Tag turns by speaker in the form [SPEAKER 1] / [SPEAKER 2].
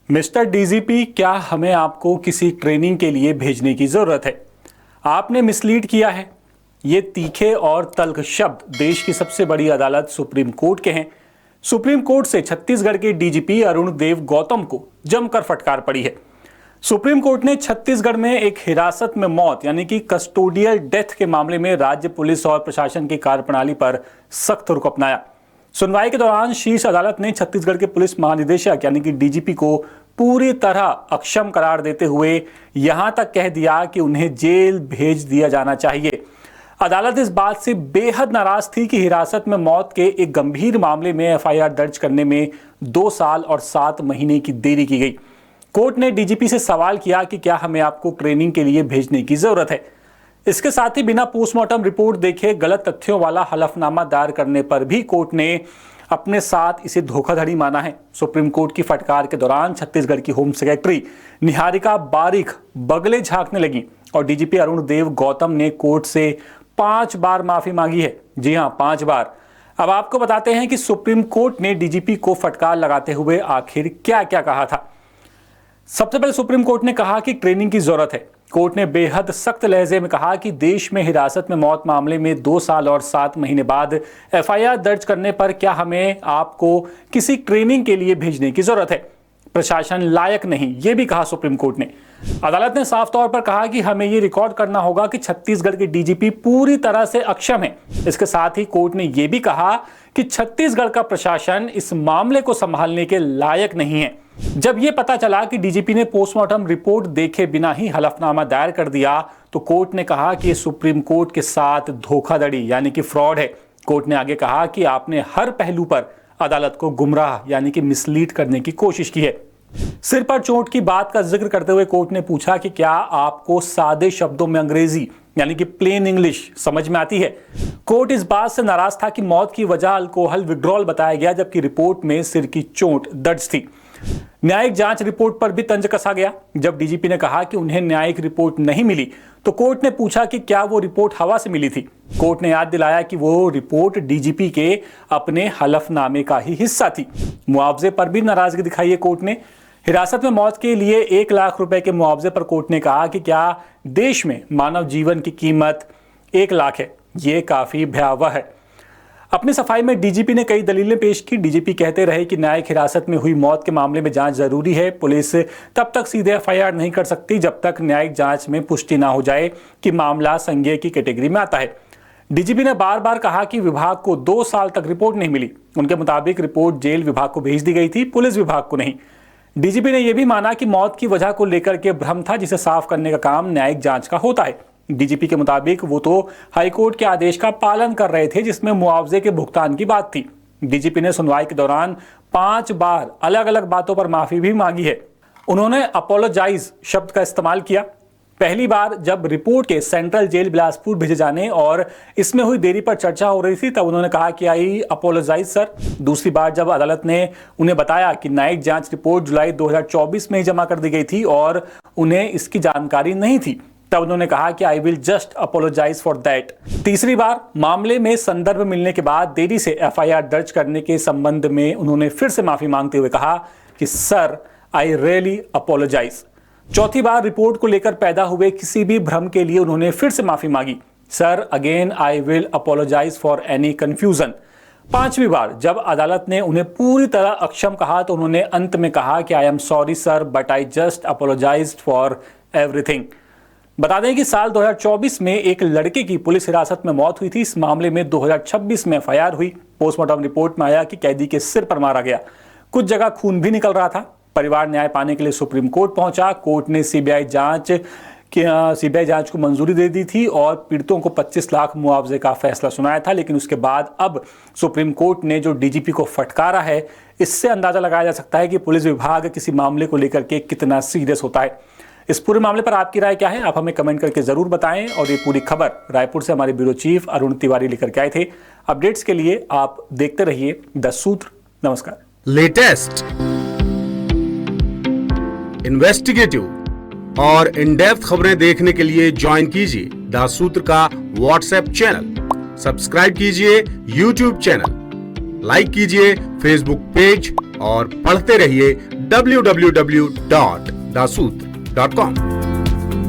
[SPEAKER 1] Mister DGP, क्या हमें आपको किसी ट्रेनिंग के लिए भेजने की जरूरत है? आपने मिसलीड किया है। ये तीखे और तल्ख शब्द देश की सबसे बड़ी अदालत सुप्रीम कोर्ट के हैं। सुप्रीम कोर्ट से छत्तीसगढ़ के डीजीपी अरुण देव गौतम को जमकर फटकार पड़ी है। सुप्रीम कोर्ट ने छत्तीसगढ़ में एक हिरासत में मौत यानी कि कस्टोडियल डेथ के मामले में राज्य पुलिस और प्रशासन की कार्यप्रणाली पर सख्त रुख अपनाया। सुनवाई के दौरान शीर्ष अदालत ने छत्तीसगढ़ के पुलिस महानिदेशक यानी कि डीजीपी को पूरी तरह अक्षम करार देते हुए यहां तक कह दिया कि उन्हें जेल भेज दिया जाना चाहिए। अदालत इस बात से बेहद नाराज थी कि हिरासत में मौत के एक गंभीर मामले में एफआईआर दर्ज करने में 2 साल और 7 महीने की देरी की गई। कोर्ट ने डीजीपी से सवाल किया कि क्या हमें आपको ट्रेनिंग के लिए भेजने की जरूरत है। इसके साथ ही बिना पोस्टमार्टम रिपोर्ट देखे गलत तथ्यों वाला हलफनामा दायर करने पर भी कोर्ट ने अपने साथ इसे धोखाधड़ी माना है। सुप्रीम कोर्ट की फटकार के दौरान छत्तीसगढ़ की होम सेक्रेटरी निहारिका बारिक बगले झांकने लगी और डीजीपी अरुण देव गौतम ने कोर्ट से 5 बार माफी मांगी है। जी हां, 5 बार। अब आपको बताते हैं कि सुप्रीम कोर्ट ने डीजीपी को फटकार लगाते हुए आखिर क्या क्या कहा था। सबसे पहले सुप्रीम कोर्ट ने कहा कि ट्रेनिंग की जरूरत है। कोर्ट ने बेहद सख्त लहजे में कहा कि देश में हिरासत में मौत मामले में 2 साल और 7 महीने बाद एफआईआर दर्ज करने पर क्या हमें आपको किसी ट्रेनिंग के लिए भेजने की जरूरत है? प्रशासन लायक नहीं, यह भी कहा सुप्रीम कोर्ट ने। अदालत ने साफ तौर पर कहा कि हमें यह रिकॉर्ड करना होगा कि छत्तीसगढ़ के डीजीपी पूरी तरह से अक्षम है। इसके साथ ही कोर्ट ने यह भी कहा कि छत्तीसगढ़ का प्रशासन इस मामले को संभालने के लायक नहीं है। जब यह पता चला कि डीजीपी ने पोस्टमार्टम रिपोर्ट देखे बिना ही हलफनामा दायर कर दिया तो कोर्ट ने कहा कि यह सुप्रीम कोर्ट के साथ धोखाधड़ी यानी कि फ्रॉड है। कोर्ट ने आगे कहा कि आपने हर पहलू पर अदालत को गुमराह यानी कि मिसलीड करने की कोशिश की है। सिर पर चोट की बात का जिक्र करते हुए कोर्ट ने पूछा कि क्या आपको सादे शब्दों में अंग्रेजी यानी कि प्लेन इंग्लिश समझ में आती है? कोर्ट इस बात से नाराज था कि मौत की वजह अल्कोहल विड्रॉल बताया गया, जबकि रिपोर्ट में सिर की चोट दर्ज थी। न्यायिक जांच रिपोर्ट पर भी तंज कसा गया। जब डीजीपी ने कहा कि उन्हें न्यायिक रिपोर्ट नहीं मिली तो कोर्ट ने पूछा कि क्या वो रिपोर्ट हवा से मिली थी। कोर्ट ने याद दिलाया कि वो रिपोर्ट डीजीपी के अपने हलफनामे का ही हिस्सा थी। मुआवजे पर भी नाराजगी दिखाई है कोर्ट ने। हिरासत में मौत के लिए 1 लाख रुपए के मुआवजे पर कोर्ट ने कहा कि क्या देश में मानव जीवन की कीमत 1 लाख है? ये काफी भयावह है। अपनी सफाई में डीजीपी ने कई दलीलें पेश की। डीजीपी कहते रहे कि न्यायिक हिरासत में हुई मौत के मामले में जांच जरूरी है। पुलिस तब तक सीधे एफआईआर नहीं कर सकती जब तक न्यायिक जांच में पुष्टि ना हो जाए कि मामला संज्ञेय की कैटेगरी में आता है। डीजीपी ने बार बार कहा कि विभाग को 2 साल तक रिपोर्ट नहीं मिली। उनके मुताबिक रिपोर्ट जेल विभाग को भेज दी गई थी, पुलिस विभाग को नहीं। डीजीपी ने यह भी माना कि मौत की वजह को लेकर के भ्रम था, जिसे साफ करने का काम न्यायिक जांच का होता है। डीजीपी के मुताबिक वो तो हाईकोर्ट के आदेश का पालन कर रहे थे जिसमें मुआवजे के भुगतान की बात थी। डीजीपी ने सुनवाई के दौरान 5 बार अलग अलग बातों पर माफी भी मांगी है। उन्होंने अपोलोजाइज शब्द का इस्तेमाल किया। पहली बार जब रिपोर्ट के सेंट्रल जेल बिलासपुर भेजे जाने और इसमें हुई देरी पर चर्चा हो रही थी तब उन्होंने कहा कि आई अपोलोजाइज सर। दूसरी बार जब अदालत ने उन्हें बताया कि न्यायिक जांच रिपोर्ट जुलाई 2024 में ही जमा कर दी गई थी और उन्हें इसकी जानकारी नहीं थी, तब उन्होंने कहा कि I will just apologise for that. तीसरी बार मामले में संदर्भ मिलने के बाद देरी से एफआईआर दर्ज करने के संबंध में उन्होंने फिर से माफी मांगते हुए कहा कि सर आई रियली अपोलोजाइज। चौथी बार रिपोर्ट को लेकर पैदा हुए किसी भी भ्रम के लिए उन्होंने फिर से माफी मांगी। Sir again I will apologise for any confusion. 5वीं बार जब अदालत ने उन्हें पूरी तरह अक्षम कहा तो उन्होंने अंत में कहा कि I am sorry sir but I just apologise for everything. बता दें कि साल 2024 में एक लड़के की पुलिस हिरासत में मौत हुई थी। इस मामले में 2026 में एफआईआर हुई। पोस्टमार्टम रिपोर्ट में आया कि कैदी के सिर पर मारा गया। कुछ जगह खून भी निकल रहा था। परिवार न्याय पाने के लिए सुप्रीम कोर्ट पहुंचा। कोर्ट ने सीबीआई जांच को मंजूरी दे दी थी और पीड़ितों को 25 लाख मुआवजे का फैसला सुनाया था। लेकिन उसके बाद अब सुप्रीम कोर्ट ने जो डीजीपी को फटकारा है, इससे अंदाजा लगाया जा सकता है कि पुलिस विभाग किसी मामले को लेकर के कितना सीरियस होता है। इस पूरे मामले पर आपकी राय क्या है? आप हमें कमेंट करके जरूर बताएं। और ये पूरी खबर रायपुर से हमारे ब्यूरो चीफ अरुण तिवारी लेकर के आए थे। अपडेट्स के लिए आप देखते रहिए द सूत्र। नमस्कार।
[SPEAKER 2] लेटेस्ट, इन्वेस्टिगेटिव और इन डेप्थ खबरें देखने के लिए ज्वाइन कीजिए द सूत्र का व्हाट्सएप चैनल, सब्सक्राइब कीजिए यूट्यूब चैनल, लाइक कीजिए फेसबुक पेज और पढ़ते रहिए www.daसूत्र.com।